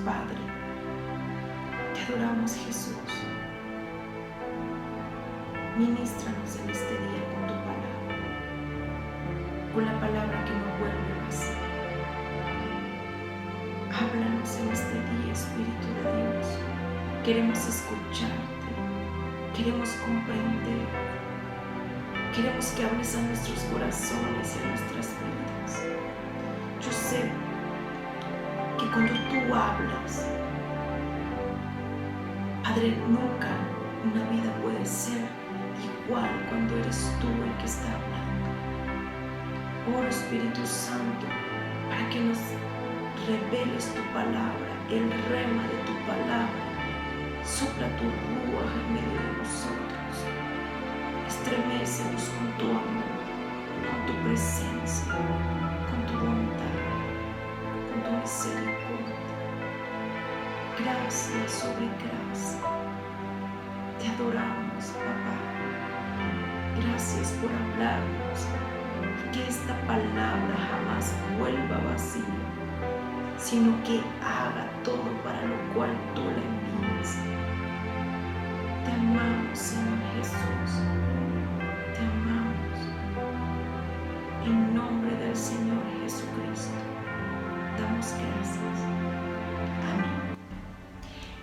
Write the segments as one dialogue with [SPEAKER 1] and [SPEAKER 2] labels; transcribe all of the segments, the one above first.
[SPEAKER 1] Padre. Te adoramos, Jesús. Ministranos en este día con tu palabra, con la palabra que no vuelve vacía. Háblanos en este día, Espíritu de Dios. Queremos escucharte, queremos comprender, queremos que hables a nuestros corazones y a nuestras vidas. Yo sé que cuando tú hablas, Padre, nunca una vida puede ser igual cuando eres tú el que está hablando. Oro, Espíritu Santo, para que nos reveles tu palabra, el rema de tu palabra. Sopla tu ruaj en medio de nosotros. Estremécenos con tu amor, con tu presencia, con tu bondad, con tu misericordia. Gracia sobre gracia. Te adoramos, papá. Gracias por hablarnos y que esta palabra jamás vuelva vacía, sino que haga todo para lo cual tú la envías. Te amamos, Señor Jesús. Te amamos. En nombre del Señor Jesucristo, damos gracias. Amén.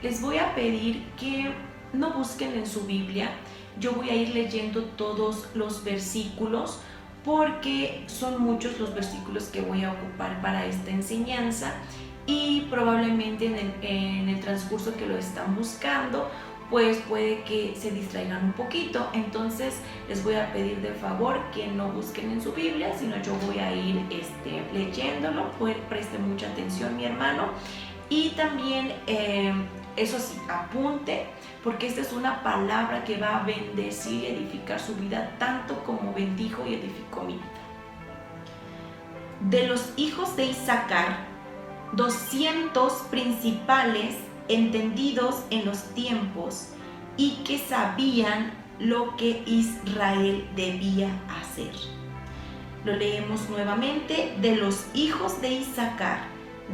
[SPEAKER 1] Les voy a pedir que no busquen en su Biblia. Yo voy a ir leyendo todos los versículos porque son muchos los versículos que voy a ocupar para esta enseñanza y probablemente en el transcurso que lo están buscando, pues puede que se distraigan un poquito. Entonces les voy a pedir de favor que no busquen en su Biblia, sino yo voy a ir leyéndolo. Preste mucha atención, mi hermano. Y también, eso sí, apunte, porque esta es una palabra que va a bendecir y edificar su vida tanto como bendijo y edificó mi vida. De los hijos de Isaacar, 200 principales, entendidos en los tiempos y que sabían lo que Israel debía hacer. Lo leemos nuevamente. De los hijos de Isaacar,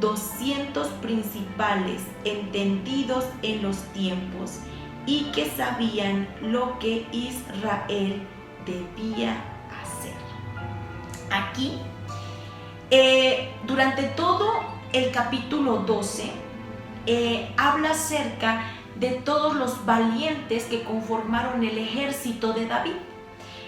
[SPEAKER 1] 200 principales, entendidos en los tiempos y que sabían lo que Israel debía hacer. Aquí, durante todo el capítulo 12, habla acerca de todos los valientes que conformaron el ejército de David.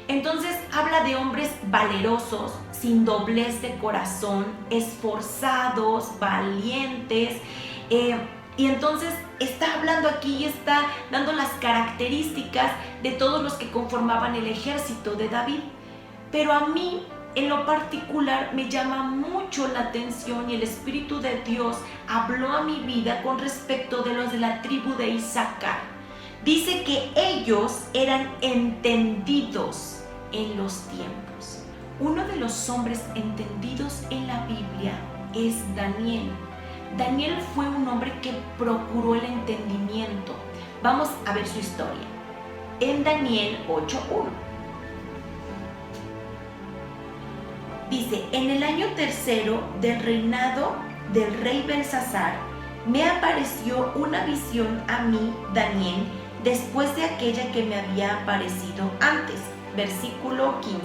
[SPEAKER 1] Entonces habla de hombres valerosos, sin doblez de corazón, esforzados, valientes, y entonces está hablando aquí y está dando las características de todos los que conformaban el ejército de David. Pero a mí, en lo particular, me llama mucho la atención y el Espíritu de Dios habló a mi vida con respecto de los de la tribu de Isaacar. Dice que ellos eran entendidos en los tiempos. Uno de los hombres entendidos en la Biblia es Daniel. Daniel fue un hombre que procuró el entendimiento. Vamos a ver su historia. En Daniel 8:1. Dice: en el año tercero del reinado del rey Belsasar, me apareció una visión a mí, Daniel, después de aquella que me había aparecido antes. Versículo 15.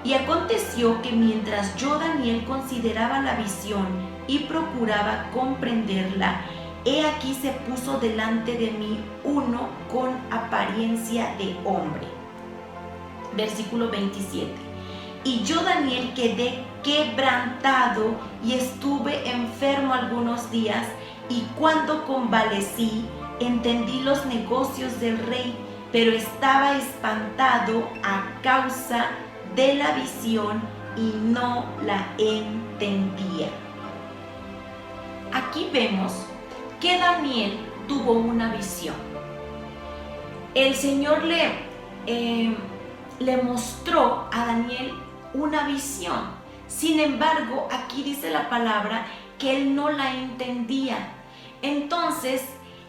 [SPEAKER 1] Y aconteció que mientras yo, Daniel, consideraba la visión y procuraba comprenderla, he aquí se puso delante de mí uno con apariencia de hombre. Versículo 27. Y yo, Daniel, quedé quebrantado y estuve enfermo algunos días, y cuando convalecí, entendí los negocios del rey, pero estaba espantado a causa de la visión y no la entendía. Aquí vemos que Daniel tuvo una visión. El Señor le mostró a Daniel una visión. Sin embargo, aquí dice la palabra que él no la entendía. Entonces,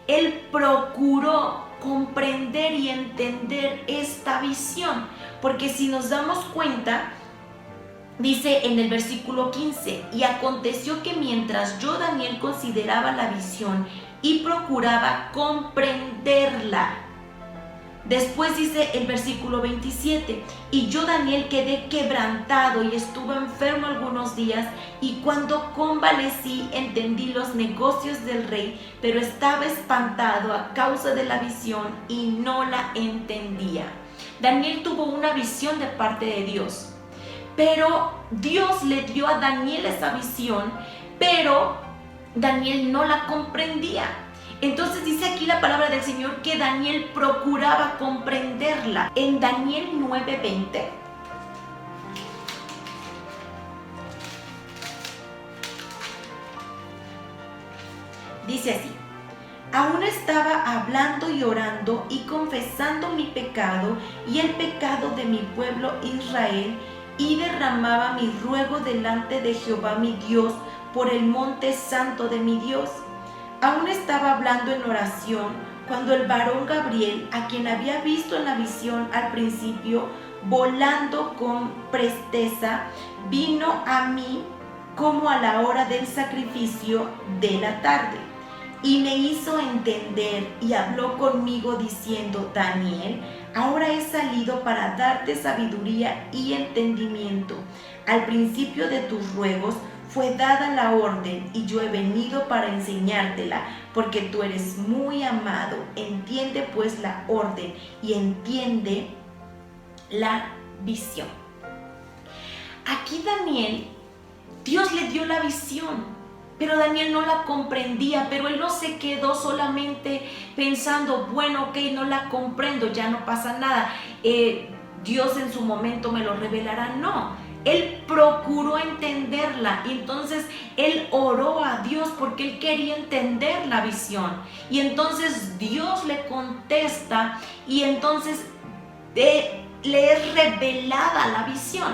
[SPEAKER 1] él procuró comprender y entender esta visión, porque si nos damos cuenta, Dice en el versículo 15, y aconteció que mientras yo, Daniel, consideraba la visión y procuraba comprenderla. Después dice el versículo 27, y yo, Daniel, quedé quebrantado y estuve enfermo algunos días, y cuando convalecí entendí los negocios del rey, pero estaba espantado a causa de la visión y no la entendía. Daniel tuvo una visión de parte de Dios. Pero Dios le dio a Daniel esa visión, pero Daniel no la comprendía. Entonces dice aquí la palabra del Señor que Daniel procuraba comprenderla. En Daniel 9:20 dice así: aún estaba hablando y orando y confesando mi pecado y el pecado de mi pueblo Israel, y derramaba mi ruego delante de Jehová mi Dios por el monte santo de mi Dios. Aún estaba hablando en oración cuando el varón Gabriel, a quien había visto en la visión al principio, volando con presteza, vino a mí como a la hora del sacrificio de la tarde, y me hizo entender y habló conmigo diciendo: Daniel, ahora he salido para darte sabiduría y entendimiento. Al principio de tus ruegos fue dada la orden, y yo he venido para enseñártela, porque tú eres muy amado. Entiende pues la orden y entiende la visión. Aquí Daniel, Dios le dio la visión, pero Daniel no la comprendía, pero él no se quedó solamente pensando, bueno, ok, no la comprendo, ya no pasa nada, Dios en su momento me lo revelará. No, él procuró entenderla, y entonces él oró a Dios porque él quería entender la visión, y entonces Dios le contesta, y entonces le es revelada la visión.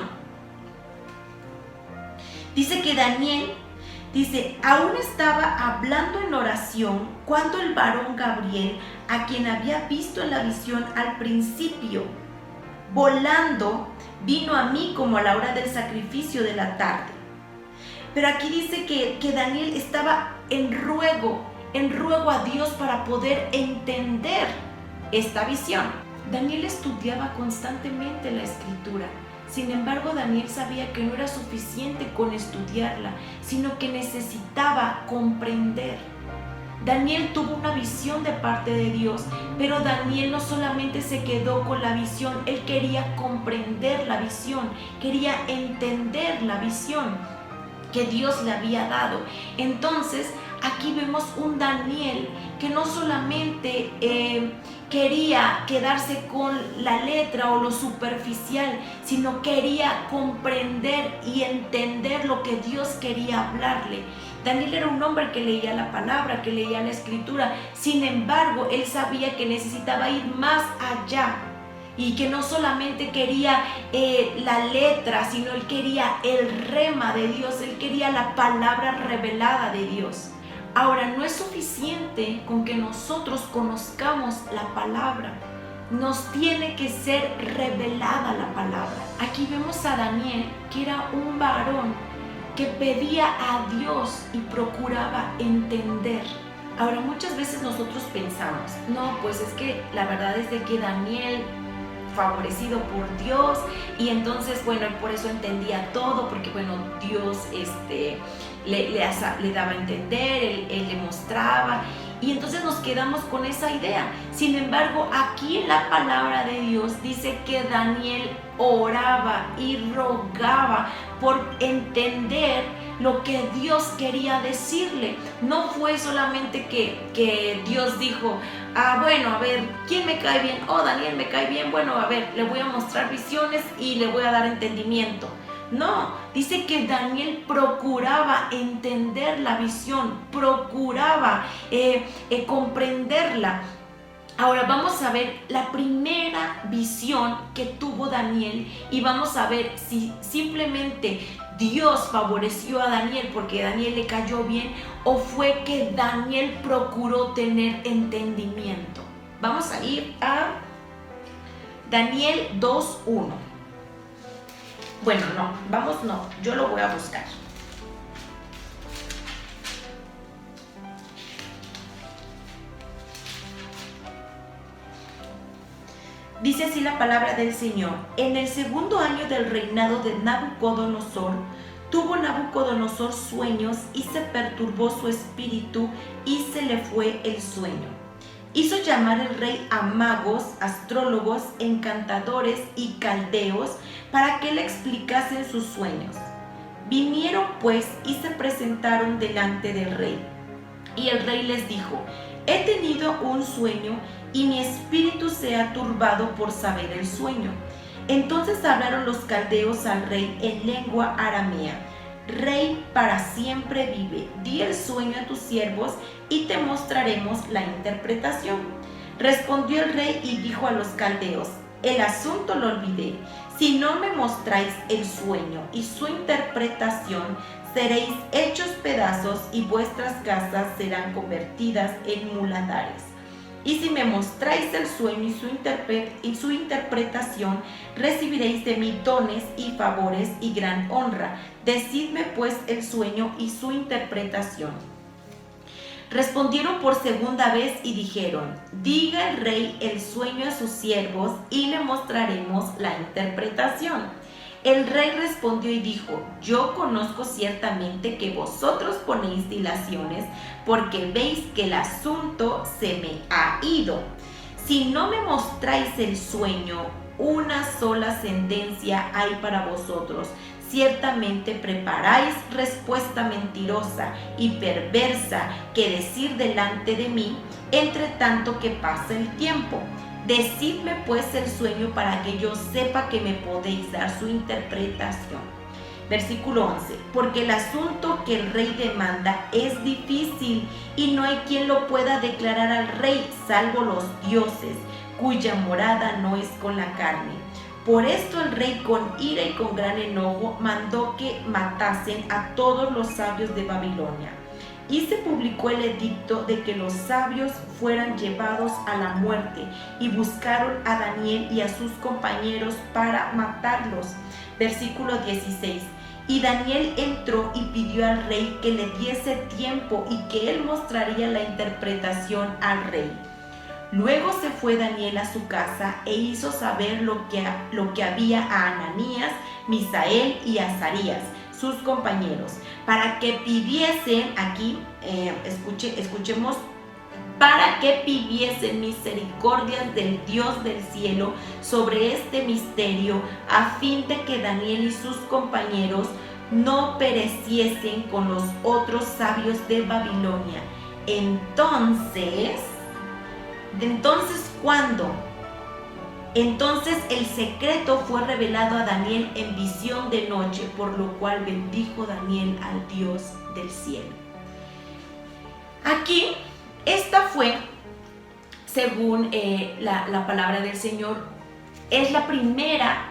[SPEAKER 1] Dice que Daniel, aún estaba hablando en oración cuando el varón Gabriel, a quien había visto en la visión al principio, volando, vino a mí como a la hora del sacrificio de la tarde. Pero aquí dice que Daniel estaba en ruego a Dios para poder entender esta visión. Daniel estudiaba constantemente la Escritura. Sin embargo, Daniel sabía que no era suficiente con estudiarla, sino que necesitaba comprender. Daniel tuvo una visión de parte de Dios, pero Daniel no solamente se quedó con la visión, él quería comprender la visión, quería entender la visión que Dios le había dado. Entonces, aquí vemos un Daniel que no solamente quería quedarse con la letra o lo superficial, sino quería comprender y entender lo que Dios quería hablarle. Daniel era un hombre que leía la palabra, que leía la Escritura. Sin embargo, él sabía que necesitaba ir más allá, y que no solamente quería la letra, sino él quería el rema de Dios, él quería la palabra revelada de Dios. Ahora, no es suficiente con que nosotros conozcamos la palabra, nos tiene que ser revelada la palabra. Aquí vemos a Daniel, que era un varón que pedía a Dios y procuraba entender. Ahora, muchas veces nosotros pensamos, no, pues es que la verdad es de que Daniel, favorecido por Dios, y entonces, bueno, él por eso entendía todo, porque bueno, Dios le daba a entender, él le mostraba, y entonces nos quedamos con esa idea. Sin embargo, aquí en la palabra de Dios dice que Daniel oraba y rogaba por entender lo que Dios quería decirle. No fue solamente que Dios dijo, bueno, a ver, ¿quién me cae bien? Oh, Daniel me cae bien, bueno, a ver, le voy a mostrar visiones y le voy a dar entendimiento. No, dice que Daniel procuraba entender la visión, procuraba comprenderla. Ahora vamos a ver la primera visión que tuvo Daniel, y vamos a ver si simplemente Dios favoreció a Daniel porque Daniel le cayó bien, o fue que Daniel procuró tener entendimiento. Vamos a ir a Daniel 2:1. Bueno, no, vamos, no, yo lo voy a buscar. Dice así la palabra del Señor: en el segundo año del reinado de Nabucodonosor, tuvo Nabucodonosor sueños y se perturbó su espíritu y se le fue el sueño. Hizo llamar el rey a magos, astrólogos, encantadores y caldeos para que le explicasen sus sueños. Vinieron pues y se presentaron delante del rey. Y el rey les dijo: he tenido un sueño y mi espíritu se ha turbado por saber el sueño. Entonces hablaron los caldeos al rey en lengua aramea: Rey, para siempre vive, di el sueño a tus siervos y te mostraremos la interpretación. Respondió el rey y dijo a los caldeos: el asunto lo olvidé. Si no me mostráis el sueño y su interpretación, seréis hechos pedazos y vuestras casas serán convertidas en muladares. Y si me mostráis el sueño y su interpretación, recibiréis de mí dones y favores y gran honra. Decidme pues el sueño y su interpretación. Respondieron por segunda vez y dijeron: diga el rey el sueño a sus siervos y le mostraremos la interpretación. El rey respondió y dijo: yo conozco ciertamente que vosotros ponéis dilaciones, porque veis que el asunto se me ha ido. Si no me mostráis el sueño, una sola sentencia hay para vosotros. Ciertamente preparáis respuesta mentirosa y perversa que decir delante de mí, entre tanto que pasa el tiempo. Decidme pues el sueño para que yo sepa que me podéis dar su interpretación. Versículo 11. Porque el asunto que el rey demanda es difícil y no hay quien lo pueda declarar al rey, salvo los dioses, cuya morada no es con la carne. Por esto el rey, con ira y con gran enojo, mandó que matasen a todos los sabios de Babilonia. Y se publicó el edicto de que los sabios fueran llevados a la muerte, y buscaron a Daniel y a sus compañeros para matarlos. Versículo 16. Y Daniel entró y pidió al rey que le diese tiempo y que él mostraría la interpretación al rey. Luego se fue Daniel a su casa e hizo saber lo que había a Ananías, Misael y Azarías, sus compañeros, para que pidiesen, aquí escuchemos, para que pidiesen misericordias del Dios del cielo sobre este misterio, a fin de que Daniel y sus compañeros no pereciesen con los otros sabios de Babilonia. Entonces, ¿cuándo? Entonces el secreto fue revelado a Daniel en visión de noche, por lo cual bendijo Daniel al Dios del cielo. Aquí, esta fue, según la palabra del Señor, es la primera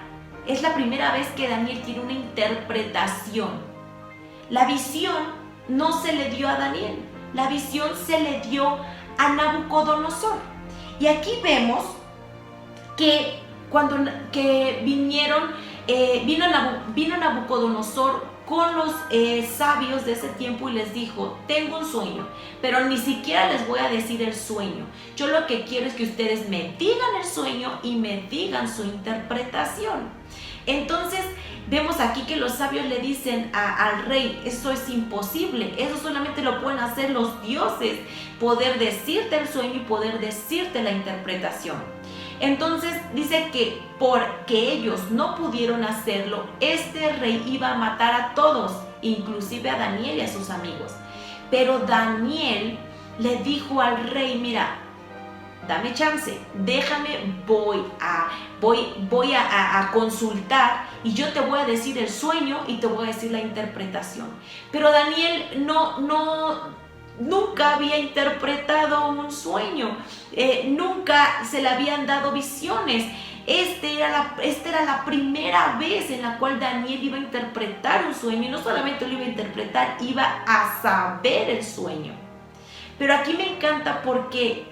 [SPEAKER 1] vez que Daniel tiene una interpretación. La visión no se le dio a Daniel, la visión se le dio a Nabucodonosor. Y aquí vemos que vino Nabucodonosor con los sabios de ese tiempo y les dijo: tengo un sueño, pero ni siquiera les voy a decir el sueño. Yo lo que quiero es que ustedes me digan el sueño y me digan su interpretación. Entonces vemos aquí que los sabios le dicen al rey: eso es imposible, eso solamente lo pueden hacer los dioses, poder decirte el sueño y poder decirte la interpretación. Entonces dice que porque ellos no pudieron hacerlo, este rey iba a matar a todos, inclusive a Daniel y a sus amigos. Pero Daniel le dijo al rey: mira, dame chance, déjame, voy a consultar y yo te voy a decir el sueño y te voy a decir la interpretación. Pero Daniel nunca había interpretado un sueño, nunca se le habían dado visiones. Esta era la primera vez en la cual Daniel iba a interpretar un sueño, y no solamente lo iba a interpretar, iba a saber el sueño. Pero aquí me encanta porque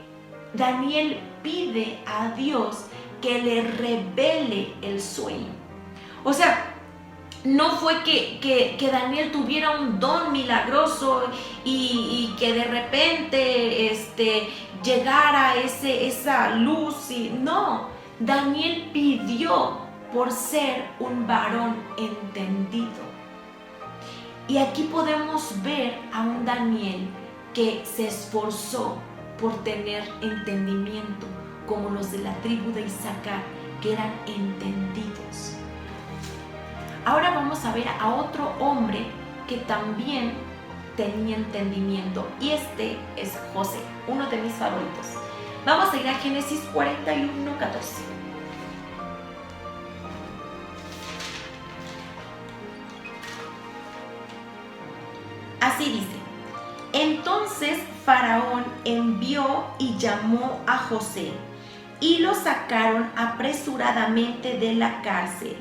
[SPEAKER 1] Daniel pide a Dios que le revele el sueño. O sea, no fue que Daniel tuviera un don milagroso y que de repente llegara esa luz. No, Daniel pidió por ser un varón entendido. Y aquí podemos ver a un Daniel que se esforzó por tener entendimiento, como los de la tribu de Isaacar, que eran entendidos. Ahora vamos a ver a otro hombre que también tenía entendimiento, y este es José, uno de mis favoritos. Vamos a ir a Génesis 41:14. Así dice: entonces Faraón envió y llamó a José, y lo sacaron apresuradamente de la cárcel,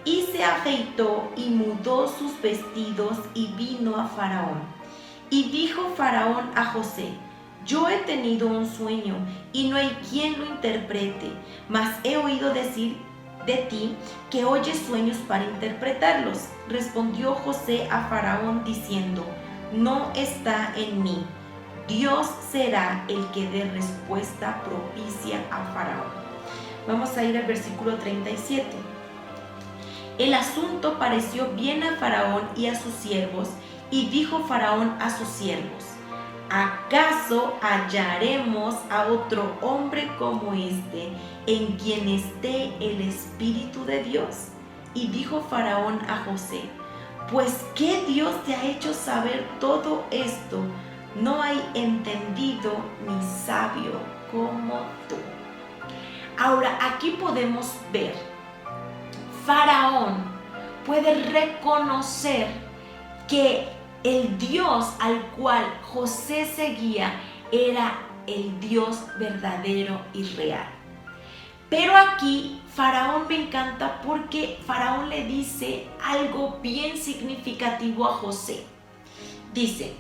[SPEAKER 1] y se afeitó y mudó sus vestidos y vino a Faraón. Y dijo Faraón a José: yo he tenido un sueño y no hay quien lo interprete, mas he oído decir de ti que oyes sueños para interpretarlos. Respondió José a Faraón diciendo: no está en mí. Dios será el que dé respuesta propicia a Faraón. Vamos a ir al versículo 37. El asunto pareció bien a Faraón y a sus siervos, y dijo Faraón a sus siervos: ¿acaso hallaremos a otro hombre como este, en quien esté el Espíritu de Dios? Y dijo Faraón a José: pues ¿qué Dios te ha hecho saber todo esto? No hay entendido ni sabio como tú. Ahora, aquí podemos ver, Faraón puede reconocer que el Dios al cual José seguía era el Dios verdadero y real. Pero aquí Faraón me encanta porque Faraón le dice algo bien significativo a José. Dice: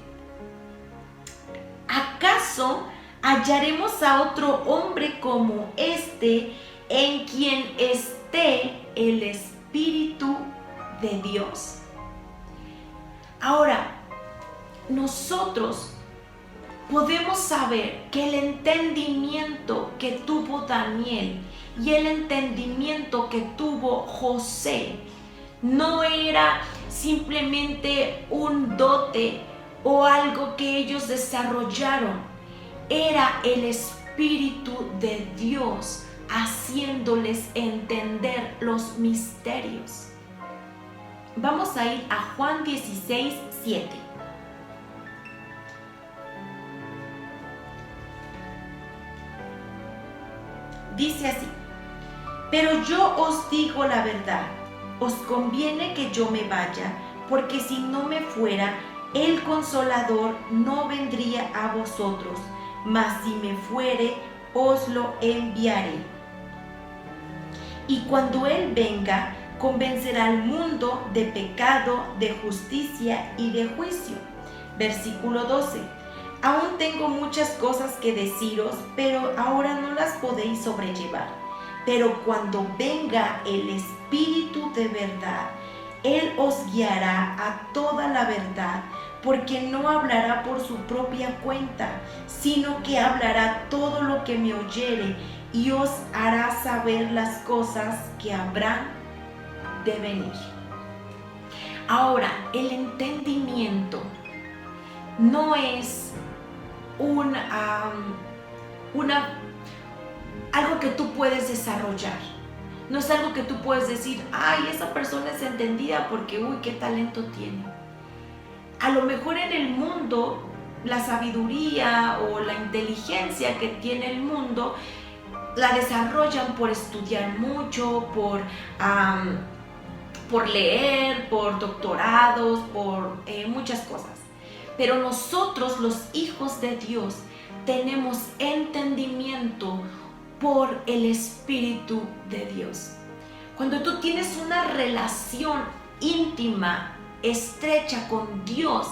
[SPEAKER 1] ¿acaso hallaremos a otro hombre como este, en quien esté el Espíritu de Dios? Ahora, nosotros podemos saber que el entendimiento que tuvo Daniel y el entendimiento que tuvo José no era simplemente un dote o algo que ellos desarrollaron, era el Espíritu de Dios haciéndoles entender los misterios. Vamos a ir a Juan 16:7. Dice así: pero yo os digo la verdad, os conviene que yo me vaya, porque si no me fuera, el Consolador no vendría a vosotros, mas si me fuere, os lo enviaré. Y cuando Él venga, convencerá al mundo de pecado, de justicia y de juicio. Versículo 12. Aún tengo muchas cosas que deciros, pero ahora no las podéis sobrellevar. Pero cuando venga el Espíritu de verdad, Él os guiará a toda la verdad, porque no hablará por su propia cuenta, sino que hablará todo lo que me oyere, y os hará saber las cosas que habrán de venir. Ahora, el entendimiento no es algo que tú puedes desarrollar. No es algo que tú puedes decir: ay, esa persona es entendida porque, uy, qué talento tiene. A lo mejor en el mundo, la sabiduría o la inteligencia que tiene el mundo, la desarrollan por estudiar mucho, por leer, por doctorados, por muchas cosas. Pero nosotros, los hijos de Dios, tenemos entendimiento por el Espíritu de Dios. Cuando tú tienes una relación íntima, estrecha con Dios,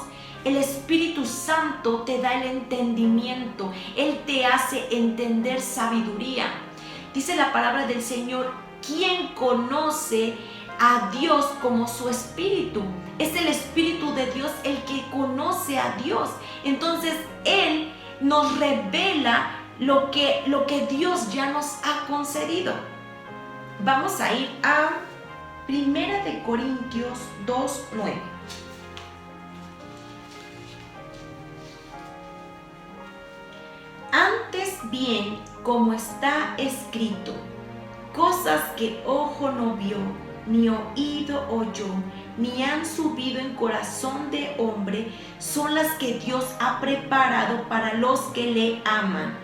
[SPEAKER 1] el Espíritu Santo te da el entendimiento. Él te hace entender sabiduría. Dice la palabra del Señor: ¿quién conoce a Dios como su espíritu. Es el Espíritu de Dios el que conoce a Dios. Entonces Él nos revela lo que Dios ya nos ha concedido. Vamos a ir a 1 Corintios 2:9. Antes bien, como está escrito, cosas que ojo no vio, ni oído oyó, ni han subido en corazón de hombre, son las que Dios ha preparado para los que le aman.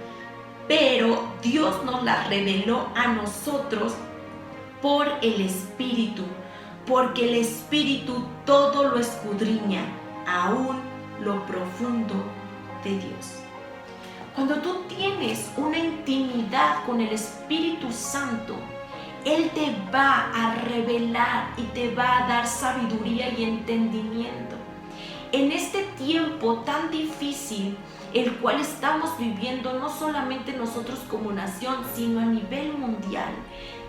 [SPEAKER 1] Pero Dios nos las reveló a nosotros por el Espíritu, porque el Espíritu todo lo escudriña, aún lo profundo de Dios. Cuando tú tienes una intimidad con el Espíritu Santo, Él te va a revelar y te va a dar sabiduría y entendimiento. En este tiempo tan difícil, el cual estamos viviendo, no solamente nosotros como nación, sino a nivel mundial,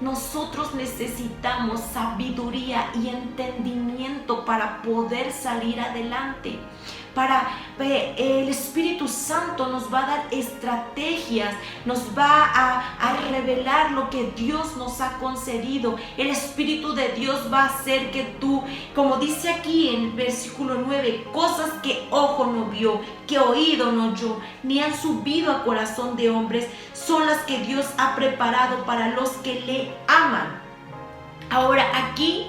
[SPEAKER 1] nosotros necesitamos sabiduría y entendimiento para poder salir adelante. El Espíritu Santo nos va a dar estrategias, nos va a revelar lo que Dios nos ha concedido. El Espíritu de Dios va a hacer que tú, como dice aquí en el versículo 9, cosas que ojo no vio, que oído no oyó, ni han subido a corazón de hombres, son las que Dios ha preparado para los que le aman. Ahora aquí,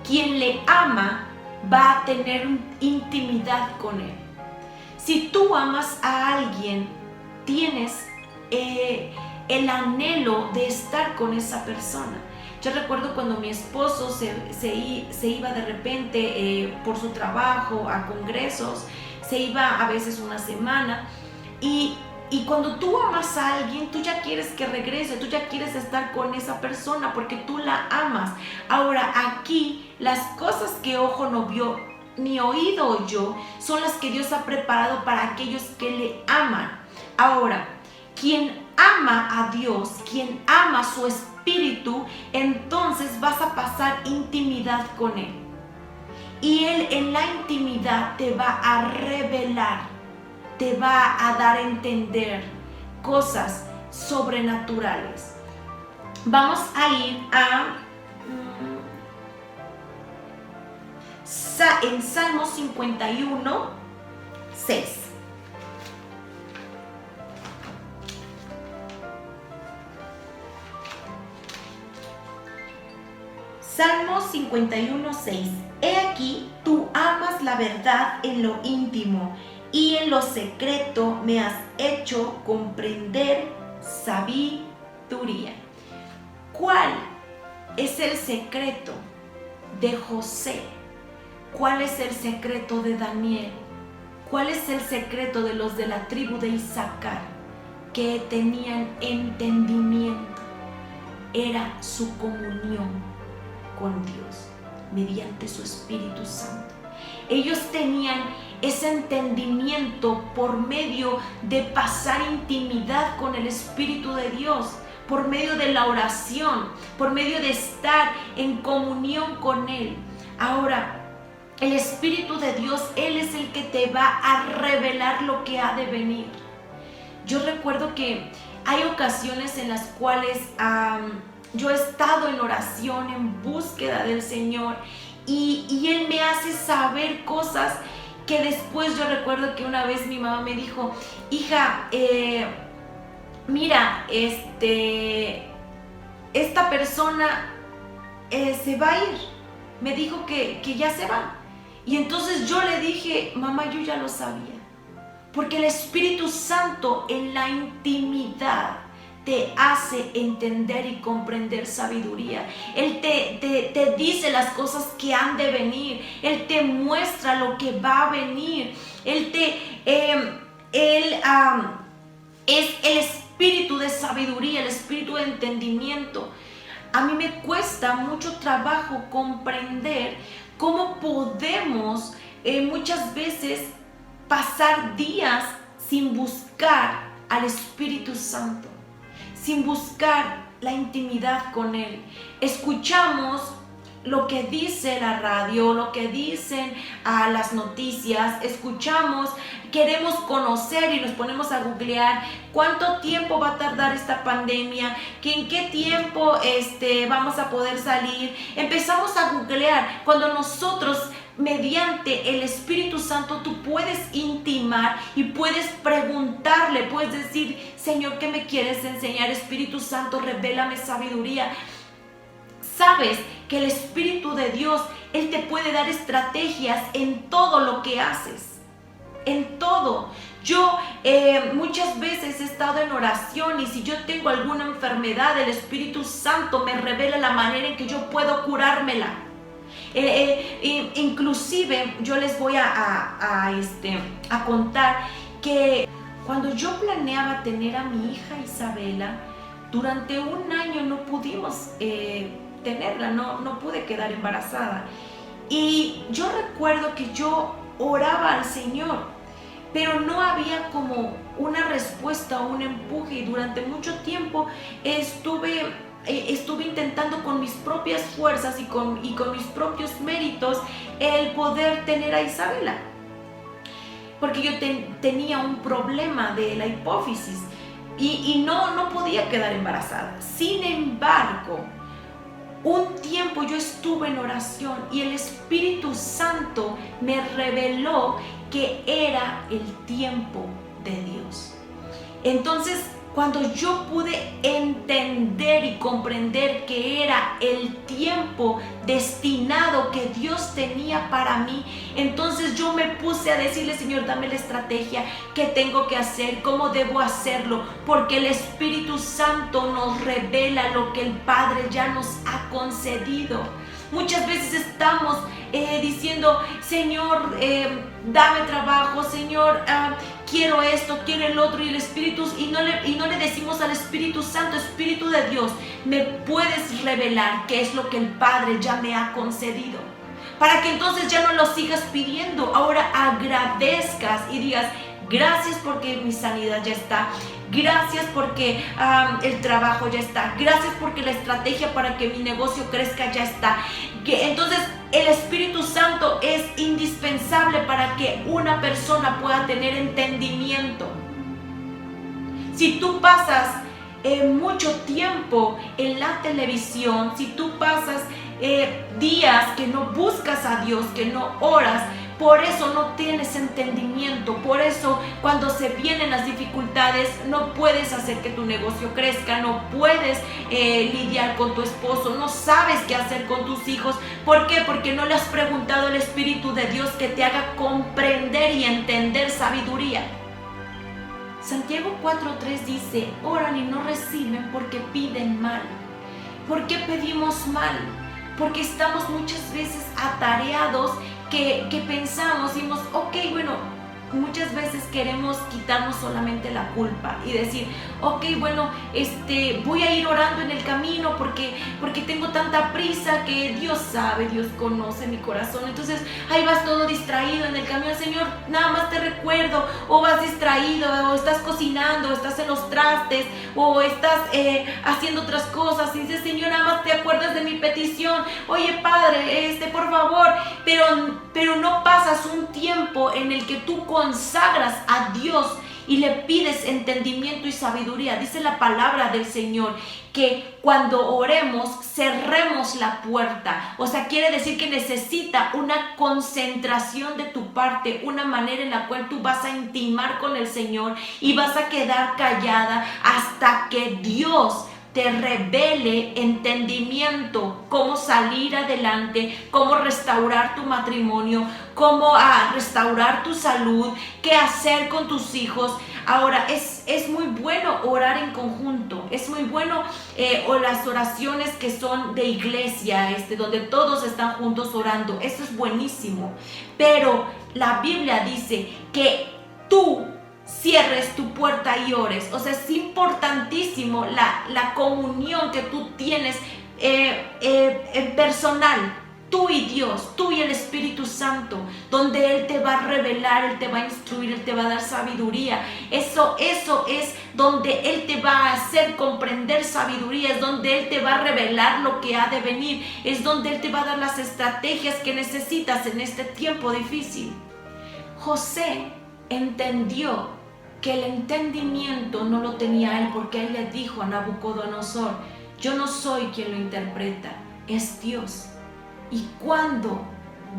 [SPEAKER 1] quien le ama va a tener intimidad con Él. Si tú amas a alguien, tienes el anhelo de estar con esa persona. Yo recuerdo cuando mi esposo se iba de repente por su trabajo a congresos, se iba a veces una semana, y cuando tú amas a alguien, tú ya quieres que regrese, tú ya quieres estar con esa persona porque tú la amas. Ahora aquí, las cosas que ojo no vio ni oído oyó son las que Dios ha preparado para aquellos que le aman. Ahora, quien ama a Dios, quien ama su espíritu, entonces vas a pasar intimidad con Él. Y Él en la intimidad te va a revelar, te va a dar a entender cosas sobrenaturales. Vamos a ir en Salmo 51, 6. Salmo 51, 6. He aquí, tú amas la verdad en lo íntimo, y en lo secreto me has hecho comprender sabiduría. ¿Cuál es el secreto de José? ¿Cuál es el secreto de Daniel? ¿Cuál es el secreto de los de la tribu de Isaacar? Que tenían entendimiento. Era su comunión con Dios mediante su Espíritu Santo. Ellos tenían ese entendimiento por medio de pasar intimidad con el Espíritu de Dios, por medio de la oración, por medio de estar en comunión con Él. Ahora, el Espíritu de Dios, Él es el que te va a revelar lo que ha de venir. Yo recuerdo que hay ocasiones en las cuales yo he estado en oración, en búsqueda del Señor, y Él me hace saber cosas que después yo recuerdo que una vez mi mamá me dijo: hija, mira, esta persona se va a ir. Me dijo que ya se va. Y entonces yo le dije: mamá, yo ya lo sabía. Porque el Espíritu Santo en la intimidad te hace entender y comprender sabiduría. Él te dice las cosas que han de venir. Él te muestra lo que va a venir. Es el espíritu de sabiduría, el espíritu de entendimiento. A mí me cuesta mucho trabajo comprender cómo podemos muchas veces pasar días sin buscar al Espíritu Santo, sin buscar la intimidad con Él. Escuchamos lo que dice la radio, lo que dicen las noticias, escuchamos, queremos conocer y nos ponemos a googlear cuánto tiempo va a tardar esta pandemia, que en qué tiempo vamos a poder salir. Empezamos a googlear cuando nosotros, mediante el Espíritu Santo, tú puedes intimar y puedes preguntarle, puedes decir: Señor, ¿qué me quieres enseñar? Espíritu Santo, revélame sabiduría. Sabes que el Espíritu de Dios, Él te puede dar estrategias en todo lo que haces, en todo. Yo muchas veces he estado en oración y si yo tengo alguna enfermedad, el Espíritu Santo me revela la manera en que yo puedo curármela. Inclusive yo les voy a contar que cuando yo planeaba tener a mi hija Isabela, durante un año no pudimos tenerla, no pude quedar embarazada. Y yo recuerdo que yo oraba al Señor, pero no había como una respuesta o un empuje, y durante mucho tiempo estuve intentando con mis propias fuerzas y con mis propios méritos el poder tener a Isabela, porque yo tenía un problema de la hipófisis y no podía quedar embarazada. Sin embargo, un tiempo yo estuve en oración y el Espíritu Santo me reveló que era el tiempo de Dios. Entonces, cuando yo pude entender y comprender que era el tiempo destinado que Dios tenía para mí, entonces yo me puse a decirle: Señor, dame la estrategia, qué tengo que hacer, cómo debo hacerlo, porque el Espíritu Santo nos revela lo que el Padre ya nos ha concedido. Muchas veces estamos diciendo: Señor, dame trabajo, Señor, quiero esto, quiero el otro, y el Espíritu, y no le decimos al Espíritu Santo: Espíritu de Dios, ¿me puedes revelar qué es lo que el Padre ya me ha concedido? Para que entonces ya no lo sigas pidiendo, ahora agradezcas y digas: gracias porque mi sanidad ya está, gracias porque el trabajo ya está, gracias porque la estrategia para que mi negocio crezca ya está. Entonces el Espíritu Santo es indispensable para que una persona pueda tener entendimiento. Si tú pasas mucho tiempo en la televisión, si tú pasas días que no buscas a Dios, que no oras, por eso no tienes entendimiento, por eso cuando se vienen las dificultades no puedes hacer que tu negocio crezca, no puedes lidiar con tu esposo, no sabes qué hacer con tus hijos. ¿Por qué? Porque no le has preguntado al Espíritu de Dios que te haga comprender y entender sabiduría. Santiago 4:3 dice: oran y no reciben porque piden mal. ¿Por qué pedimos mal? Porque estamos muchas veces atareados que pensamos, decimos: ok, bueno, muchas veces queremos quitarnos solamente la culpa y decir: ok, bueno, voy a ir orando en el camino porque tengo tanta prisa, que Dios sabe, Dios conoce mi corazón. Entonces ahí vas todo distraído en el camino: Señor, nada más te recuerdo, o vas distraído, o estás cocinando, o estás en los trastes, o estás haciendo otras cosas y dices: Señor, nada más te acuerdas de mi petición, oye Padre, por favor, pero no pasas un tiempo en el que tú consagras a Dios y le pides entendimiento y sabiduría. Dice la palabra del Señor que cuando oremos, cerremos la puerta. O sea, quiere decir que necesita una concentración de tu parte, una manera en la cual tú vas a intimar con el Señor y vas a quedar callada hasta que Dios te revele entendimiento, cómo salir adelante, cómo restaurar tu matrimonio, cómo restaurar tu salud, qué hacer con tus hijos. Ahora, es muy bueno orar en conjunto, es muy bueno o las oraciones que son de iglesia, donde todos están juntos orando, eso es buenísimo. Pero la Biblia dice que tú cierres tu puerta y ores. O sea, es importantísimo la comunión que tú tienes personal. tú y Dios, tú y el Espíritu Santo, donde Él te va a revelar, Él te va a instruir, Él te va a dar sabiduría. Eso es donde Él te va a hacer comprender sabiduría, es donde Él te va a revelar lo que ha de venir, es donde Él te va a dar las estrategias que necesitas en este tiempo difícil. José entendió que el entendimiento no lo tenía él, porque él le dijo a Nabucodonosor: yo no soy quien lo interpreta, es Dios. Y cuando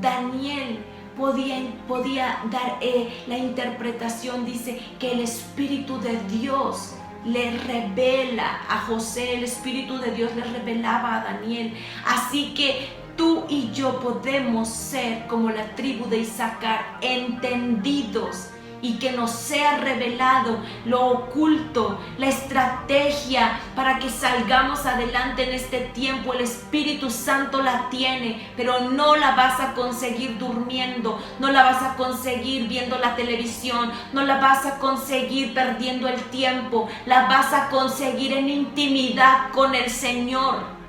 [SPEAKER 1] Daniel podía dar la interpretación, dice que el Espíritu de Dios le revela a José, el Espíritu de Dios le revelaba a Daniel. Así que tú y yo podemos ser como la tribu de Isaacar, entendidos, y que nos sea revelado lo oculto, la estrategia para que salgamos adelante en este tiempo. El Espíritu Santo la tiene, pero no la vas a conseguir durmiendo, no la vas a conseguir viendo la televisión, no la vas a conseguir perdiendo el tiempo, la vas a conseguir en intimidad con el Señor.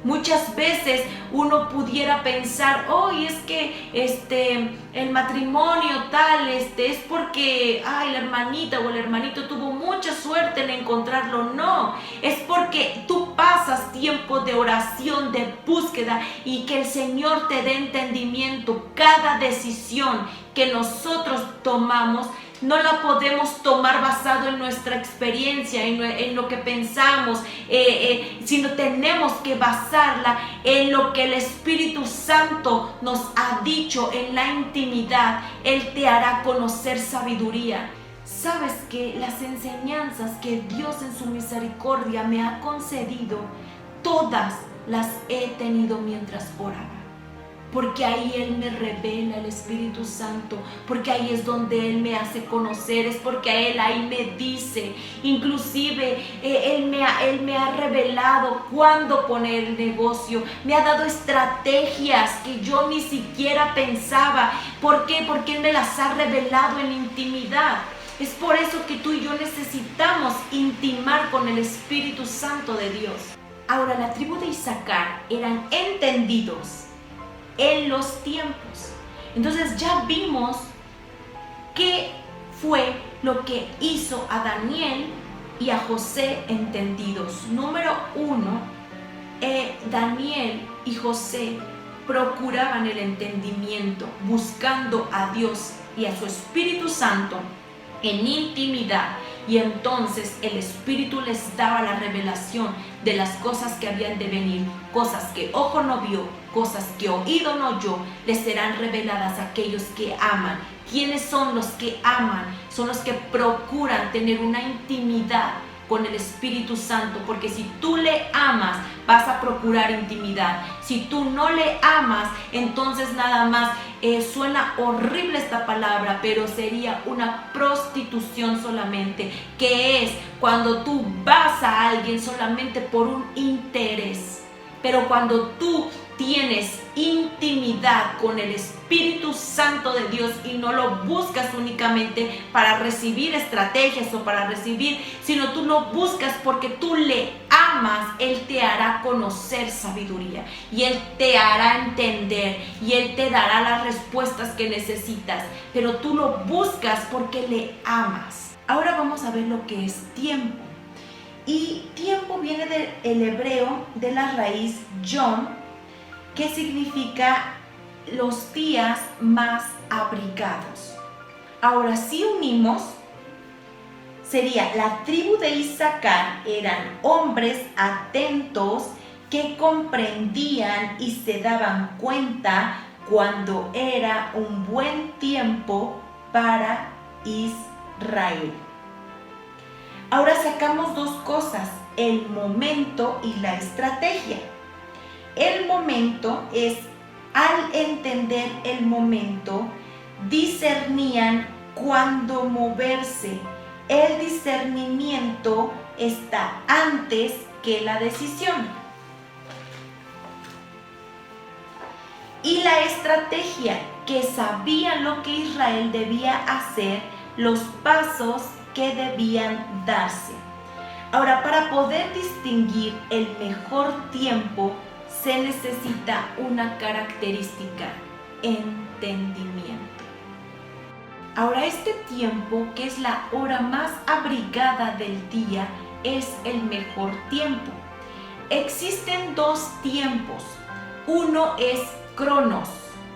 [SPEAKER 1] Muchas veces uno pudiera pensar: y es que el matrimonio tal, es porque la hermanita o el hermanito tuvo mucha suerte en encontrarlo. No, es porque tú pasas tiempo de oración, de búsqueda, y que el Señor te dé entendimiento. Cada decisión que nosotros tomamos no la podemos tomar basado en nuestra experiencia, en lo que pensamos, sino tenemos que basarla en lo que el Espíritu Santo nos ha dicho en la intimidad. Él te hará conocer sabiduría. Sabes que las enseñanzas que Dios en su misericordia me ha concedido, todas las he tenido mientras oraba. Porque ahí Él me revela, el Espíritu Santo, porque ahí es donde Él me hace conocer, es porque Él ahí me dice, inclusive Él me ha revelado cuándo poner el negocio, me ha dado estrategias que yo ni siquiera pensaba. ¿Por qué? Porque Él me las ha revelado en intimidad. Es por eso que tú y yo necesitamos intimar con el Espíritu Santo de Dios. Ahora, la tribu de Isaacar eran entendidos en los tiempos. Entonces ya vimos qué fue lo que hizo a Daniel y a José entendidos. Número 1, Daniel y José procuraban el entendimiento, buscando a Dios y a su Espíritu Santo en intimidad, y entonces el Espíritu les daba la revelación de las cosas que habían de venir, cosas que ojo no vio, cosas que oído no oyó, les serán reveladas a aquellos que aman. ¿Quiénes son los que aman? Son los que procuran tener una intimidad con el Espíritu Santo, porque si tú le amas, vas a procurar intimidad. Si tú no le amas, entonces nada más, suena horrible esta palabra, pero sería una prostitución solamente, que es cuando tú vas a alguien solamente por un interés. Pero cuando tú tienes intimidad con el Espíritu Santo de Dios y no lo buscas únicamente para recibir estrategias o para recibir, sino tú lo buscas porque tú le amas, Él te hará conocer sabiduría y Él te hará entender y Él te dará las respuestas que necesitas, pero tú lo buscas porque le amas. Ahora vamos a ver lo que es tiempo. Y tiempo viene del hebreo, de la raíz yom, que significa los días más abrigados. Ahora, si unimos, sería la tribu de Isaacar, eran hombres atentos que comprendían y se daban cuenta cuando era un buen tiempo para Israel. Ahora sacamos dos cosas, el momento y la estrategia. El momento es, al entender el momento, discernían cuándo moverse. El discernimiento está antes que la decisión. Y la estrategia, que sabían lo que Israel debía hacer, los pasos que debían darse. Ahora, para poder distinguir el mejor tiempo, se necesita una característica: entendimiento. Ahora, este tiempo, que es la hora más abrigada del día, es el mejor tiempo. Existen dos tiempos. Uno es Cronos,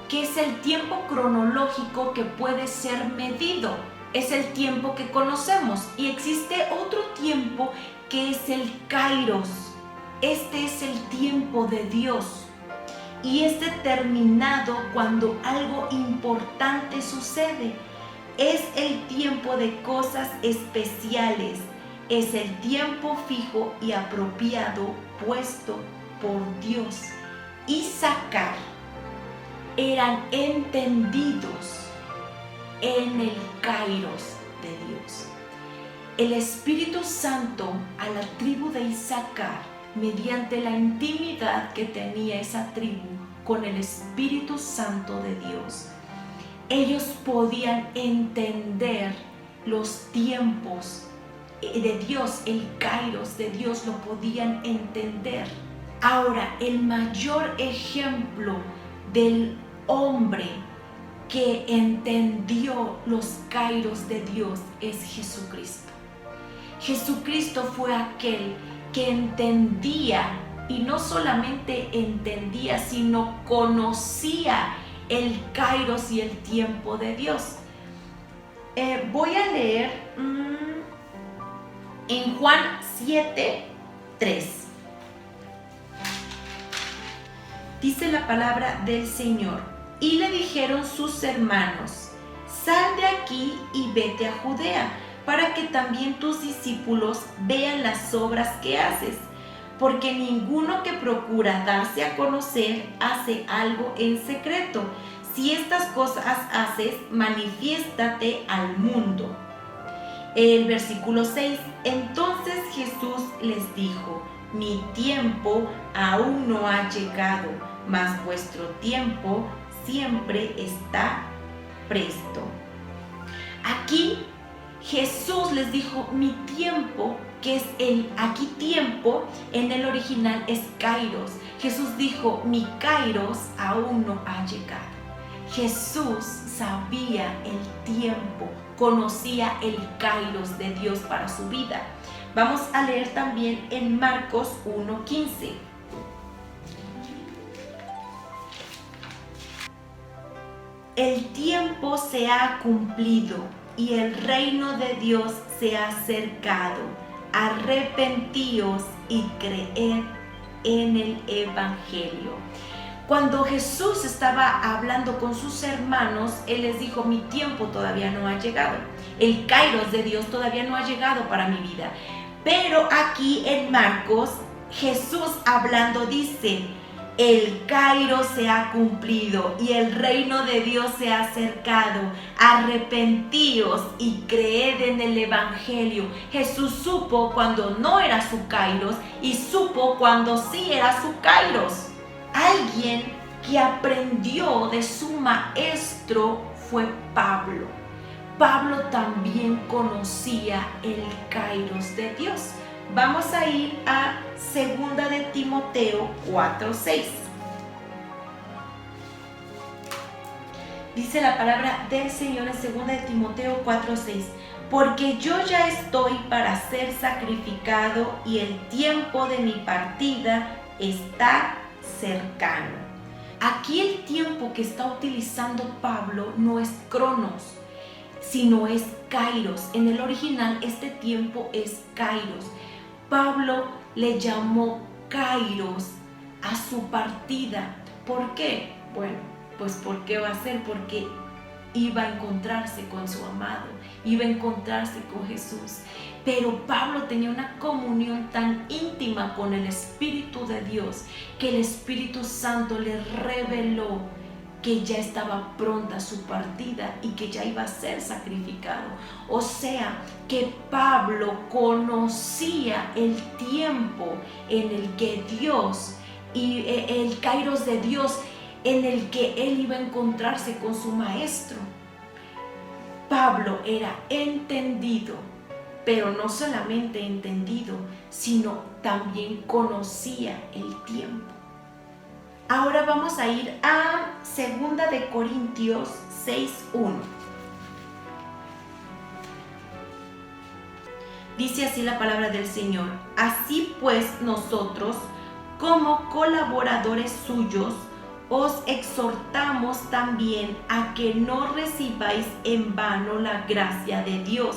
[SPEAKER 1] que es el tiempo cronológico que puede ser medido. Es el tiempo que conocemos. Y existe otro tiempo que es el Kairos. Este es el tiempo de Dios. Y es determinado cuando algo importante sucede. Es el tiempo de cosas especiales. Es el tiempo fijo y apropiado puesto por Dios. Isaacar eran entendidos en el Kairos de Dios. El Espíritu Santo a la tribu de Isaacar, mediante la intimidad que tenía esa tribu con el Espíritu Santo de Dios, ellos podían entender los tiempos de Dios, el Kairos de Dios, lo podían entender. Ahora, el mayor ejemplo del hombre que entendió los Kairos de Dios es Jesucristo. Jesucristo fue aquel que entendía, y no solamente entendía, sino conocía el Kairos y el tiempo de Dios. Voy a leer en Juan 7:3. Dice la palabra del Señor: y le dijeron sus hermanos: sal de aquí y vete a Judea, para que también tus discípulos vean las obras que haces, porque ninguno que procura darse a conocer hace algo en secreto. Si estas cosas haces, manifiéstate al mundo. El versículo 6: entonces Jesús les dijo: mi tiempo aún no ha llegado, mas vuestro tiempo siempre está presto. Aquí Jesús les dijo: mi tiempo, que es aquí tiempo, en el original es Kairos. Jesús dijo: mi Kairos aún no ha llegado. Jesús sabía el tiempo, conocía el Kairos de Dios para su vida. Vamos a leer también en Marcos 1:15. El tiempo se ha cumplido y el reino de Dios se ha acercado. Arrepentíos y creed en el Evangelio. Cuando Jesús estaba hablando con sus hermanos, Él les dijo: mi tiempo todavía no ha llegado. El Kairos de Dios todavía no ha llegado para mi vida. Pero aquí en Marcos, Jesús hablando dice: el Kairos se ha cumplido y el reino de Dios se ha acercado. Arrepentíos y creed en el Evangelio. Jesús supo cuando no era su Kairos y supo cuando sí era su Kairos. Alguien que aprendió de su maestro fue Pablo. Pablo también conocía el Kairos de Dios. Vamos a ir a 2 de Timoteo 4:6. Dice la palabra del Señor en 2 de Timoteo 4:6: porque yo ya estoy para ser sacrificado y el tiempo de mi partida está cercano. Aquí el tiempo que está utilizando Pablo no es Cronos, sino es Kairos. En el original este tiempo es Kairos. Pablo le llamó Kairos a su partida. ¿Por qué? Bueno, pues ¿por qué va a ser? Porque iba a encontrarse con su amado, iba a encontrarse con Jesús. Pero Pablo tenía una comunión tan íntima con el Espíritu de Dios que el Espíritu Santo le reveló que ya estaba pronta su partida y que ya iba a ser sacrificado. O sea, que Pablo conocía el tiempo en el que Dios y el Kairos de Dios, en el que él iba a encontrarse con su maestro. Pablo era entendido, pero no solamente entendido, sino también conocía el tiempo. Ahora vamos a ir a 2 de Corintios 6:1. Dice así la palabra del Señor: así pues nosotros, como colaboradores suyos, os exhortamos también a que no recibáis en vano la gracia de Dios,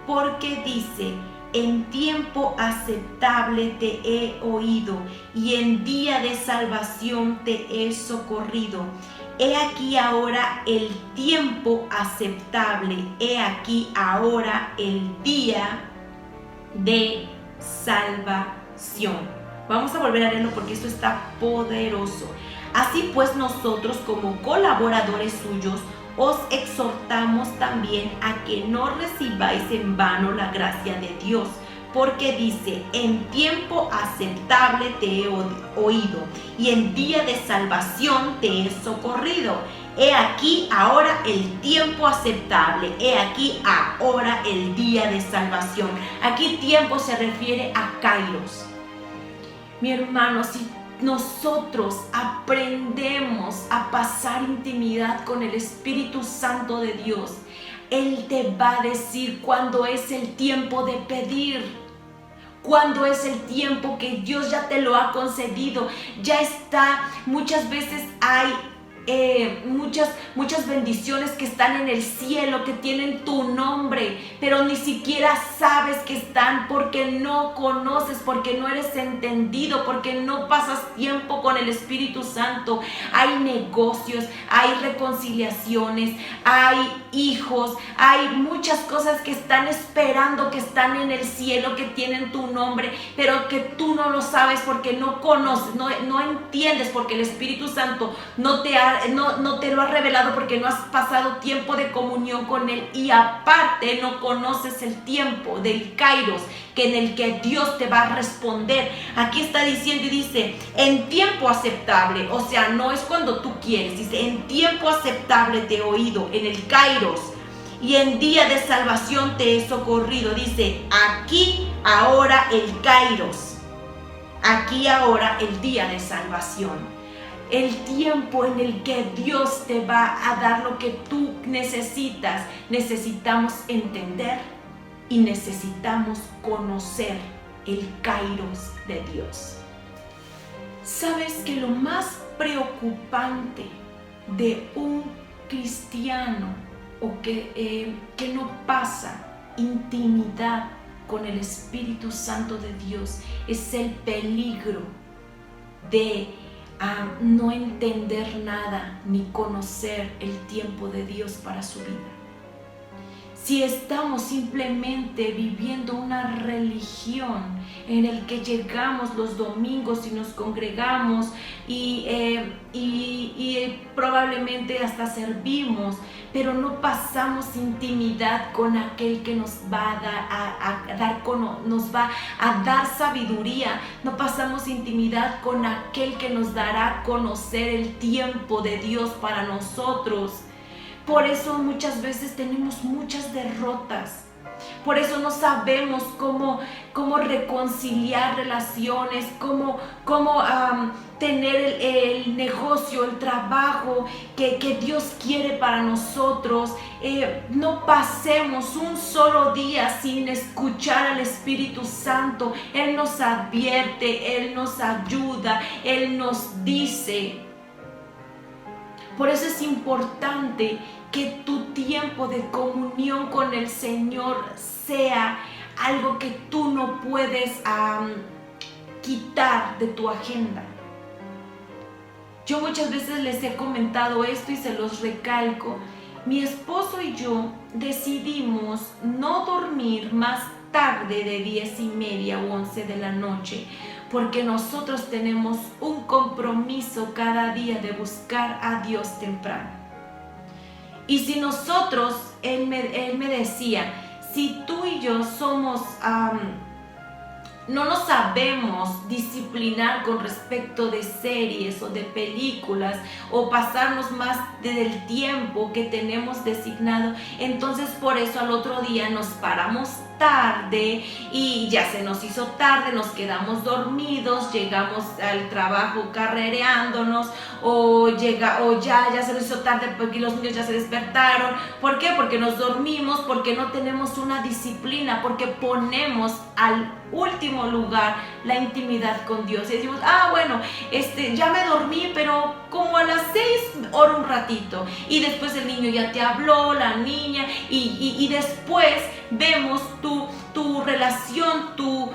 [SPEAKER 1] porque dice: en tiempo aceptable te he oído, y en día de salvación te he socorrido. He aquí ahora el tiempo aceptable, he aquí ahora el día de salvación. Vamos a volver a leerlo porque esto está poderoso. Así pues nosotros, como colaboradores suyos, os exhortamos también a que no recibáis en vano la gracia de Dios, porque dice: en tiempo aceptable te he oído, y en día de salvación te he socorrido. He aquí ahora el tiempo aceptable, he aquí ahora el día de salvación. Aquí tiempo se refiere a Kairos. Mi hermano, si nosotros aprendemos a pasar intimidad con el Espíritu Santo de Dios, Él te va a decir cuándo es el tiempo de pedir, cuándo es el tiempo que Dios ya te lo ha concedido, ya está. Muchas veces hay muchas bendiciones que están en el cielo, que tienen tu nombre, pero ni siquiera sabes que están porque no conoces, porque no eres entendido, porque no pasas tiempo con el Espíritu Santo. Hay negocios, hay reconciliaciones, hay hijos, hay muchas cosas que están esperando, que están en el cielo, que tienen tu nombre, pero que tú no lo sabes porque no conoces, no entiendes, porque el Espíritu Santo no te lo ha revelado, porque no has pasado tiempo de comunión con Él, y aparte no conoces el tiempo del Kairos, que en el que Dios te va a responder. Aquí está diciendo y dice: en tiempo aceptable, o sea, no es cuando tú quieres, dice: en tiempo aceptable te he oído, en el Kairos, y en día de salvación te he socorrido. Dice: aquí ahora el Kairos, aquí ahora el día de salvación. El tiempo en el que Dios te va a dar lo que tú necesitas. Necesitamos entender y necesitamos conocer el Kairos de Dios. ¿Sabes que lo más preocupante de un cristiano o que no pasa intimidad con el Espíritu Santo de Dios es el peligro de no entender nada ni conocer el tiempo de Dios para su vida? Si estamos simplemente viviendo una religión en el que llegamos los domingos y nos congregamos y probablemente hasta servimos, pero no pasamos intimidad con aquel que nos va a dar sabiduría, no pasamos intimidad con aquel que nos dará a conocer el tiempo de Dios para nosotros. Por eso muchas veces tenemos muchas derrotas. Por eso no sabemos cómo reconciliar relaciones, cómo tener el negocio, el trabajo que Dios quiere para nosotros. No pasemos un solo día sin escuchar al Espíritu Santo. Él nos advierte, Él nos ayuda, Él nos dice. Por eso es importante que tu tiempo de comunión con el Señor sea algo que tú no puedes quitar de tu agenda. Yo muchas veces les he comentado esto y se los recalco. Mi esposo y yo decidimos no dormir más tarde de 10:30 o 11 de la noche, porque nosotros tenemos un compromiso cada día de buscar a Dios temprano. Y si nosotros, él me decía, si tú y yo somos, no nos sabemos disciplinar con respecto de series o de películas, o pasarnos más del tiempo que tenemos designado, entonces por eso al otro día nos paramos tarde y ya se nos hizo tarde, nos quedamos dormidos, llegamos al trabajo carrereándonos ya se nos hizo tarde porque los niños ya se despertaron. ¿Por qué? Porque nos dormimos, porque no tenemos una disciplina, porque ponemos al último lugar la intimidad con Dios y decimos, bueno, ya me dormí, pero como a las 6 oro un ratito, y después el niño ya te habló, la niña, y después vemos tu relación, tu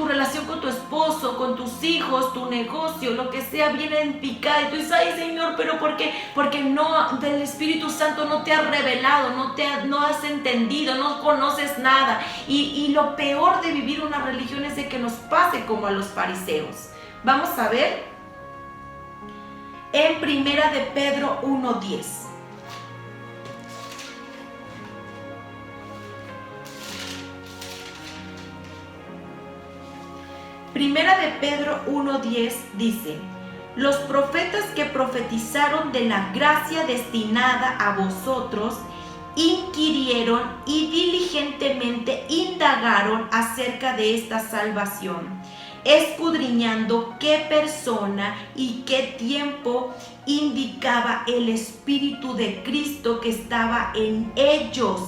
[SPEAKER 1] relación con tu esposo, con tus hijos, tu negocio, lo que sea, viene en picada y tú dices, ay Señor, pero ¿por qué? Porque no, del Espíritu Santo no te ha revelado, no has entendido, no conoces nada. Y lo peor de vivir una religión es de que nos pase como a los fariseos. Vamos a ver en Primera de Pedro 1:10. Primera de Pedro 1:10 dice: los profetas que profetizaron de la gracia destinada a vosotros inquirieron y diligentemente indagaron acerca de esta salvación, escudriñando qué persona y qué tiempo indicaba el Espíritu de Cristo que estaba en ellos,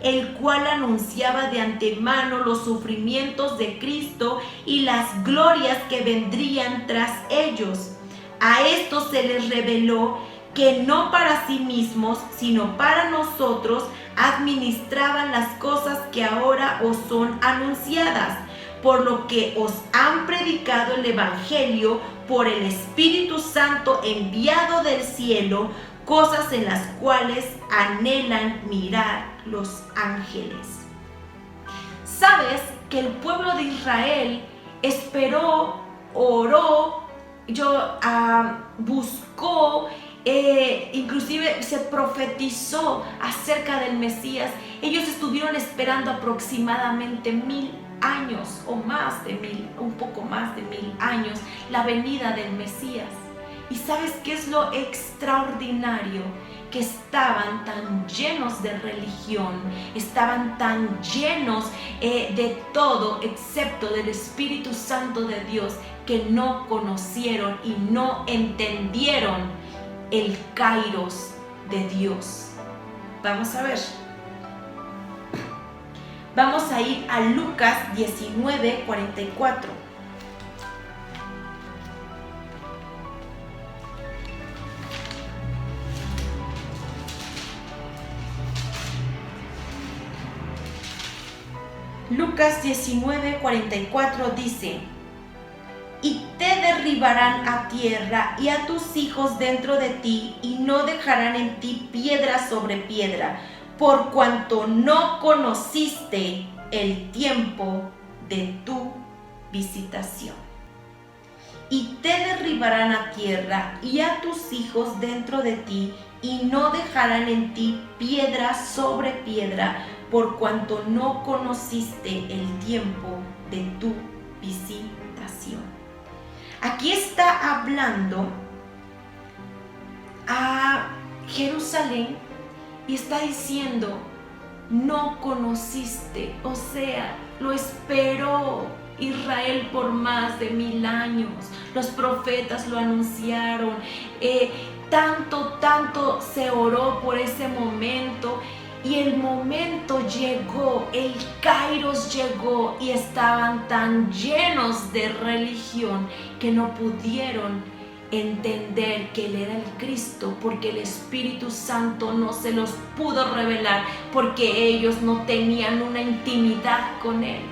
[SPEAKER 1] el cual anunciaba de antemano los sufrimientos de Cristo y las glorias que vendrían tras ellos. A estos se les reveló que no para sí mismos, sino para nosotros, administraban las cosas que ahora os son anunciadas, por lo que os han predicado el Evangelio por el Espíritu Santo enviado del cielo, cosas en las cuales anhelan mirar los ángeles. ¿Sabes que el pueblo de Israel esperó, oró, buscó, inclusive se profetizó acerca del Mesías? Ellos estuvieron esperando aproximadamente 1000 años o más de 1000, un poco más de 1000 años, la venida del Mesías. ¿Y sabes qué es lo extraordinario? Que estaban tan llenos de religión, estaban tan llenos de todo excepto del Espíritu Santo de Dios, que no conocieron y no entendieron el Kairos de Dios. Vamos a ver. Vamos a ir a Lucas 19:44. Lucas 19:44 dice: y te derribarán a tierra y a tus hijos dentro de ti, y no dejarán en ti piedra sobre piedra, por cuanto no conociste el tiempo de tu visitación. Y te derribarán a tierra y a tus hijos dentro de ti, y no dejarán en ti piedra sobre piedra, por cuanto no conociste el tiempo de tu visitación. Aquí está hablando a Jerusalén y está diciendo, no conociste, o sea, lo esperó Israel por más de 1000 años. Los profetas lo anunciaron, tanto se oró por ese momento. Y el momento llegó, el Kairos llegó, y estaban tan llenos de religión que no pudieron entender que Él era el Cristo, porque el Espíritu Santo no se los pudo revelar, porque ellos no tenían una intimidad con Él.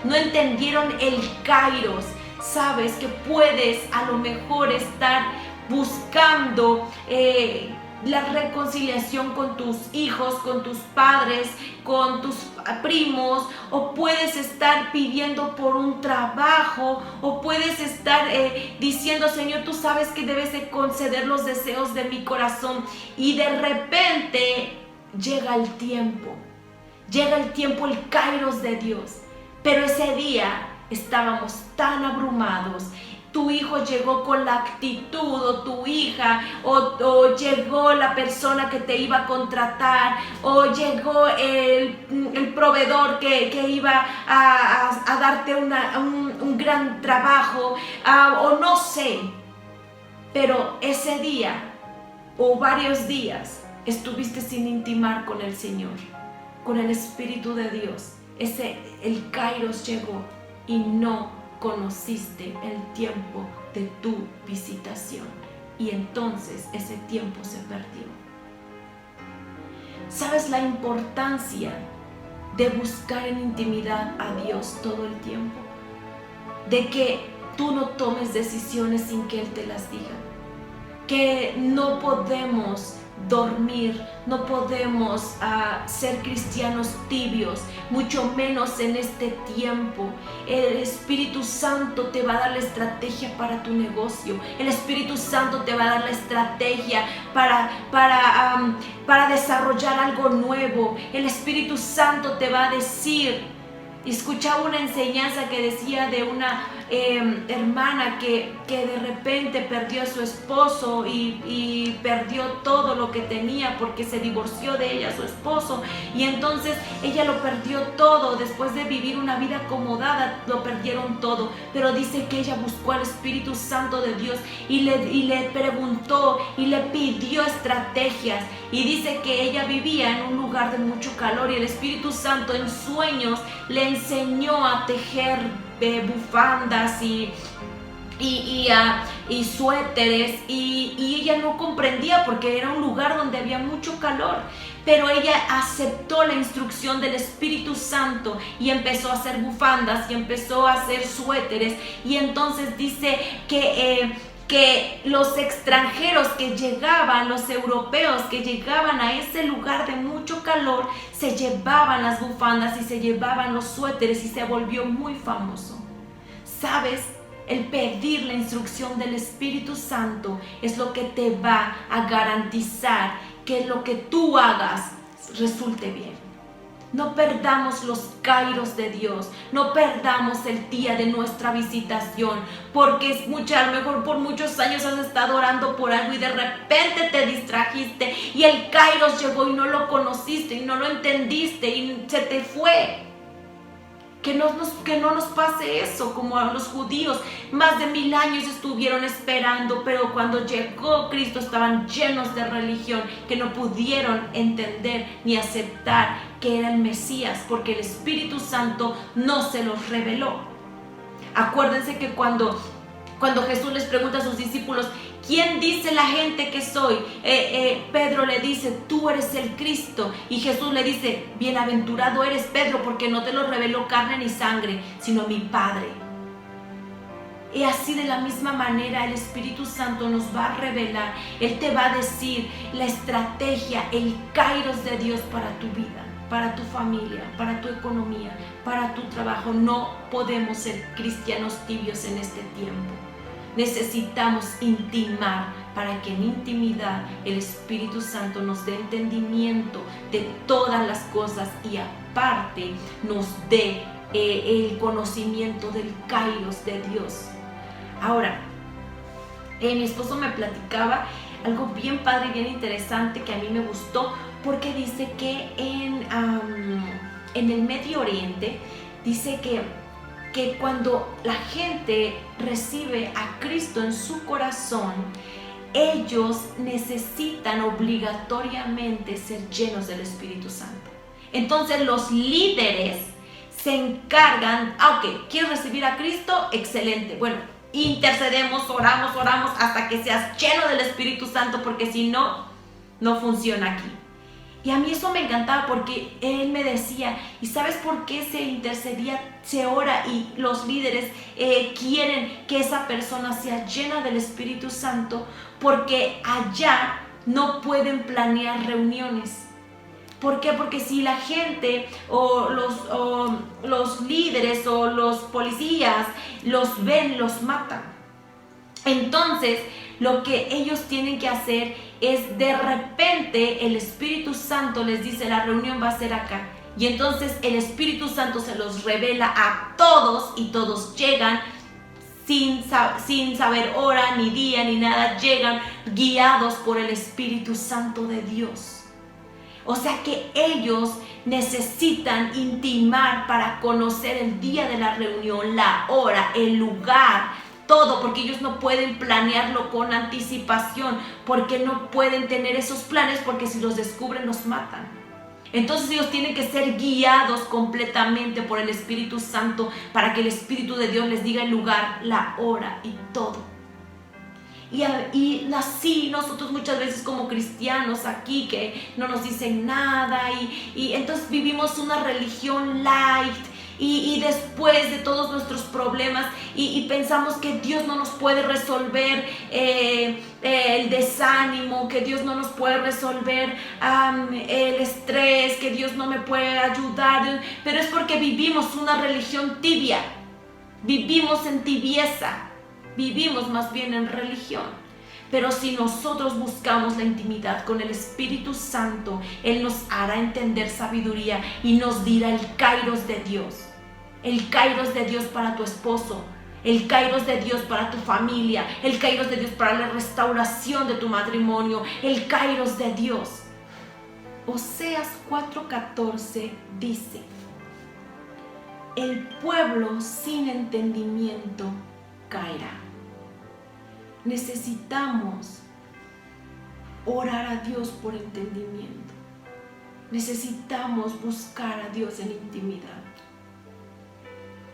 [SPEAKER 1] No entendieron el Kairos. Sabes que puedes a lo mejor estar buscando la reconciliación con tus hijos, con tus padres, con tus primos, o puedes estar pidiendo por un trabajo, o puedes estar diciendo, Señor, tú sabes que debes de conceder los deseos de mi corazón, y de repente llega el tiempo, el Kairos de Dios, pero ese día estábamos tan abrumados, tu hijo llegó con la actitud, o tu hija, o llegó la persona que te iba a contratar, o llegó el proveedor que iba a darte un gran trabajo, o no sé, pero ese día o varios días estuviste sin intimar con el Señor, con el Espíritu de Dios. El Kairos llegó y no conociste el tiempo de tu visitación, y entonces ese tiempo se perdió. ¿Sabes la importancia de buscar en intimidad a Dios todo el tiempo? De que tú no tomes decisiones sin que Él te las diga. Que no podemos dormir, no podemos ser cristianos tibios, mucho menos en este tiempo. El Espíritu Santo te va a dar la estrategia para tu negocio. El Espíritu Santo te va a dar la estrategia para desarrollar algo nuevo. El Espíritu Santo te va a decir. Escuchaba una enseñanza que decía de una hermana que de repente perdió a su esposo y perdió todo lo que tenía porque se divorció de ella, su esposo, y entonces ella lo perdió todo. Después de vivir una vida acomodada, lo perdieron todo, pero dice que ella buscó al Espíritu Santo de Dios y le preguntó y le pidió estrategias, y dice que ella vivía en un lugar de mucho calor y el Espíritu Santo en sueños le enseñó a tejer bufandas y suéteres, y ella no comprendía porque era un lugar donde había mucho calor, pero ella aceptó la instrucción del Espíritu Santo y empezó a hacer bufandas y empezó a hacer suéteres. Y entonces dice que los extranjeros que llegaban, los europeos que llegaban a ese lugar de mucho calor, se llevaban las bufandas y se llevaban los suéteres, y se volvió muy famoso. ¿Sabes? El pedir la instrucción del Espíritu Santo es lo que te va a garantizar que lo que tú hagas resulte bien. No perdamos los kairos de Dios, no perdamos el día de nuestra visitación, porque es a lo mejor por muchos años has estado orando por algo y de repente te distrajiste y el kairos llegó y no lo conociste y no lo entendiste y se te fue. Que no nos pase eso como a los judíos. Más de 1000 años estuvieron esperando, pero cuando llegó Cristo estaban llenos de religión, que no pudieron entender ni aceptar que era el Mesías, porque el Espíritu Santo no se los reveló. Acuérdense que cuando Jesús les pregunta a sus discípulos, ¿quién dice la gente que soy? Pedro le dice, tú eres el Cristo. Y Jesús le dice, bienaventurado eres, Pedro, porque no te lo reveló carne ni sangre, sino mi Padre. Y así de la misma manera el Espíritu Santo nos va a revelar. Él te va a decir la estrategia, el kairos de Dios para tu vida, para tu familia, para tu economía, para tu trabajo. No podemos ser cristianos tibios en este tiempo. Necesitamos intimar para que en intimidad el Espíritu Santo nos dé entendimiento de todas las cosas y aparte nos dé el conocimiento del kairos de Dios. Ahora, mi esposo me platicaba algo bien padre y bien interesante que a mí me gustó, porque dice que en el Medio Oriente, dice que cuando la gente recibe a Cristo en su corazón, ellos necesitan obligatoriamente ser llenos del Espíritu Santo. Entonces los líderes se encargan, ok, ¿quieres recibir a Cristo? Excelente, bueno, intercedemos, oramos hasta que seas lleno del Espíritu Santo, porque si no, no funciona aquí. Y a mí eso me encantaba, porque él me decía, ¿y sabes por qué se intercedía, se ora y los líderes quieren que esa persona sea llena del Espíritu Santo? Porque allá no pueden planear reuniones. ¿Por qué? Porque si la gente o los líderes o los policías los ven, los matan. Entonces, lo que ellos tienen que hacer es, de repente, el Espíritu Santo les dice, la reunión va a ser acá. Y entonces el Espíritu Santo se los revela a todos y todos llegan sin saber hora, ni día, ni nada, llegan guiados por el Espíritu Santo de Dios. O sea que ellos necesitan intimar para conocer el día de la reunión, la hora, el lugar, todo, porque ellos no pueden planearlo con anticipación, porque no pueden tener esos planes, porque si los descubren los matan. Entonces ellos tienen que ser guiados completamente por el Espíritu Santo para que el Espíritu de Dios les diga el lugar, la hora y todo. Y así nosotros muchas veces como cristianos aquí que no nos dicen nada y entonces vivimos una religión light y después de todos nuestros problemas y pensamos que Dios no nos puede resolver el desánimo, que Dios no nos puede resolver el estrés, que Dios no me puede ayudar, pero es porque vivimos una religión tibia, vivimos en tibieza. Vivimos más bien en religión. Pero si nosotros buscamos la intimidad con el Espíritu Santo, Él nos hará entender sabiduría y nos dirá el kairos de Dios. El kairos de Dios para tu esposo, el kairos de Dios para tu familia, el kairos de Dios para la restauración de tu matrimonio, el kairos de Dios. Oseas 4:14 dice: el pueblo sin entendimiento caerá. Necesitamos orar a Dios por entendimiento. Necesitamos buscar a Dios en intimidad.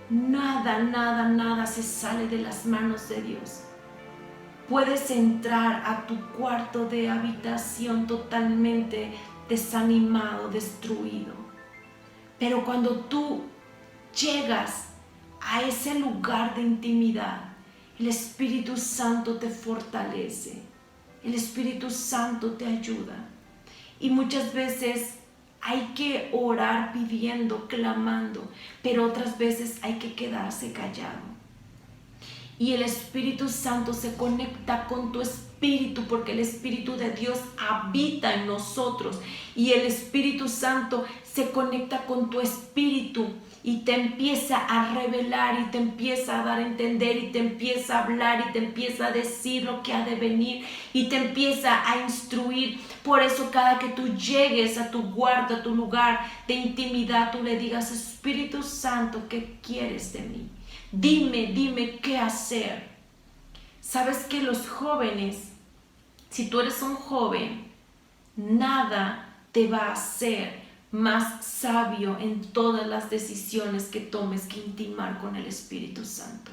[SPEAKER 1] Nada se sale de las manos de Dios. Puedes entrar a tu cuarto de habitación totalmente desanimado, destruido. Pero cuando tú llegas a ese lugar de intimidad, el Espíritu Santo te fortalece, el Espíritu Santo te ayuda. Y muchas veces hay que orar pidiendo, clamando, pero otras veces hay que quedarse callado. Y el Espíritu Santo se conecta con tu espíritu porque el Espíritu de Dios habita en nosotros. Y el Espíritu Santo se conecta con tu espíritu y te empieza a revelar y te empieza a dar a entender y te empieza a hablar y te empieza a decir lo que ha de venir y te empieza a instruir. Por eso cada que tú llegues a tu cuarto, a tu lugar de intimidad, tú le digas: Espíritu Santo, ¿qué quieres de mí? Dime qué hacer. Sabes que los jóvenes, si tú eres un joven, nada te va a hacer más sabio en todas las decisiones que tomes que intimar con el Espíritu Santo.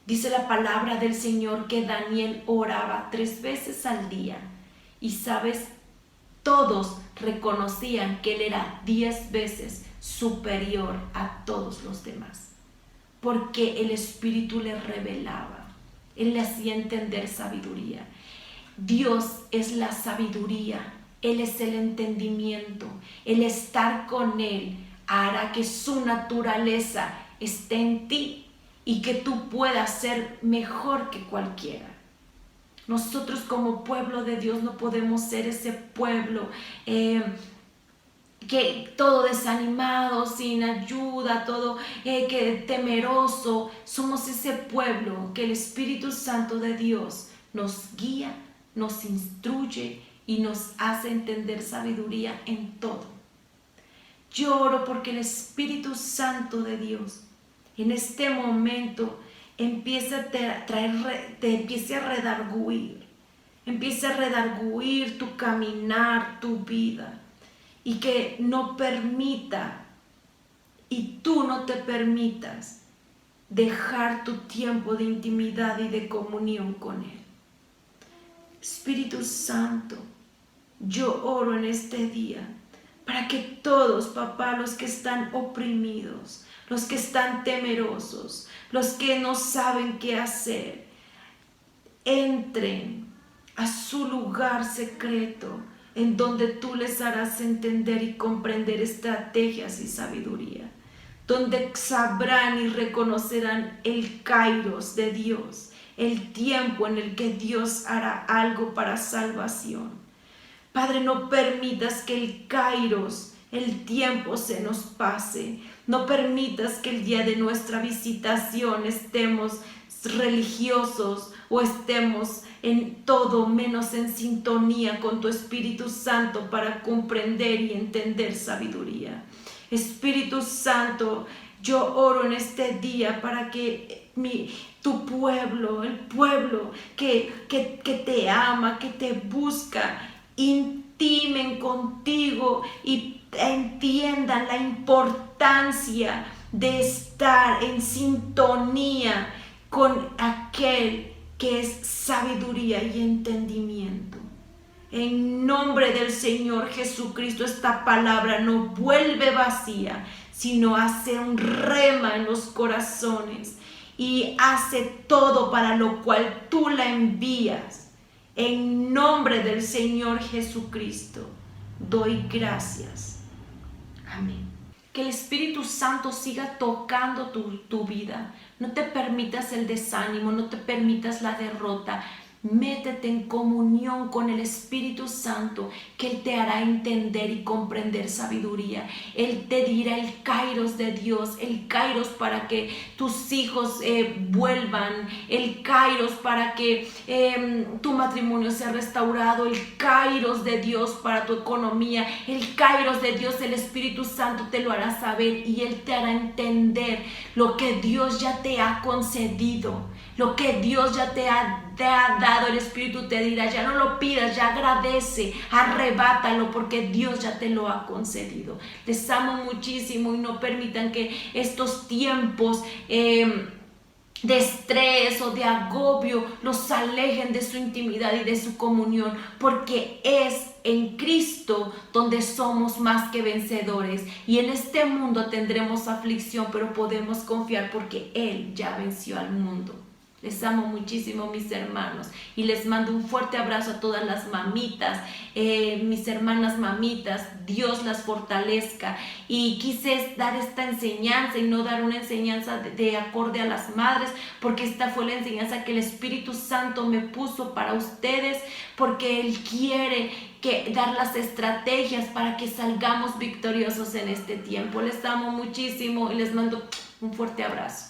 [SPEAKER 1] Dice la palabra del Señor que Daniel oraba 3 veces al día y sabes, todos reconocían que él era 10 veces superior a todos los demás, porque el Espíritu le revelaba, él le hacía entender sabiduría. Dios es la sabiduría. Él es el entendimiento, el estar con Él hará que su naturaleza esté en ti y que tú puedas ser mejor que cualquiera. Nosotros como pueblo de Dios no podemos ser ese pueblo que todo desanimado, sin ayuda, todo que temeroso. Somos ese pueblo que el Espíritu Santo de Dios nos guía, nos instruye y nos hace entender sabiduría en todo. Yo oro porque el Espíritu Santo de Dios en este momento empiece a redarguir tu caminar, tu vida, y que no permita y tú no te permitas dejar tu tiempo de intimidad y de comunión con Él. Espíritu Santo, yo oro en este día para que todos, papá, los que están oprimidos, los que están temerosos, los que no saben qué hacer, entren a su lugar secreto en donde tú les harás entender y comprender estrategias y sabiduría, donde sabrán y reconocerán el kairos de Dios, el tiempo en el que Dios hará algo para salvación. Padre, no permitas que el kairos, el tiempo se nos pase. No permitas que el día de nuestra visitación estemos religiosos o estemos en todo menos en sintonía con tu Espíritu Santo para comprender y entender sabiduría. Espíritu Santo, yo oro en este día para que tu pueblo, el pueblo que te ama, que te busca, intimen contigo y entiendan la importancia de estar en sintonía con aquel que es sabiduría y entendimiento. En nombre del Señor Jesucristo, esta palabra no vuelve vacía, sino hace un rema en los corazones y hace todo para lo cual tú la envías. En nombre del Señor Jesucristo, doy gracias. Amén. Que el Espíritu Santo siga tocando tu vida. No te permitas el desánimo, no te permitas la derrota. Métete en comunión con el Espíritu Santo, que Él te hará entender y comprender sabiduría. Él te dirá el kairos de Dios, el kairos para que tus hijos vuelvan, el kairos para que tu matrimonio sea restaurado, el kairos de Dios para tu economía, el kairos de Dios, el Espíritu Santo te lo hará saber y Él te hará entender lo que Dios ya te ha concedido. Lo que Dios ya te ha dado, el Espíritu te dirá, ya no lo pidas, ya agradece, arrebátalo porque Dios ya te lo ha concedido. Les amo muchísimo y no permitan que estos tiempos de estrés o de agobio los alejen de su intimidad y de su comunión, porque es en Cristo donde somos más que vencedores, y en este mundo tendremos aflicción, pero podemos confiar porque Él ya venció al mundo. Les amo muchísimo, mis hermanos, y les mando un fuerte abrazo a todas las mamitas, mis hermanas mamitas. Dios las fortalezca. Y quise dar esta enseñanza y no dar una enseñanza de acorde a las madres, porque esta fue la enseñanza que el Espíritu Santo me puso para ustedes, porque Él quiere dar las estrategias para que salgamos victoriosos en este tiempo. Les amo muchísimo y les mando un fuerte abrazo.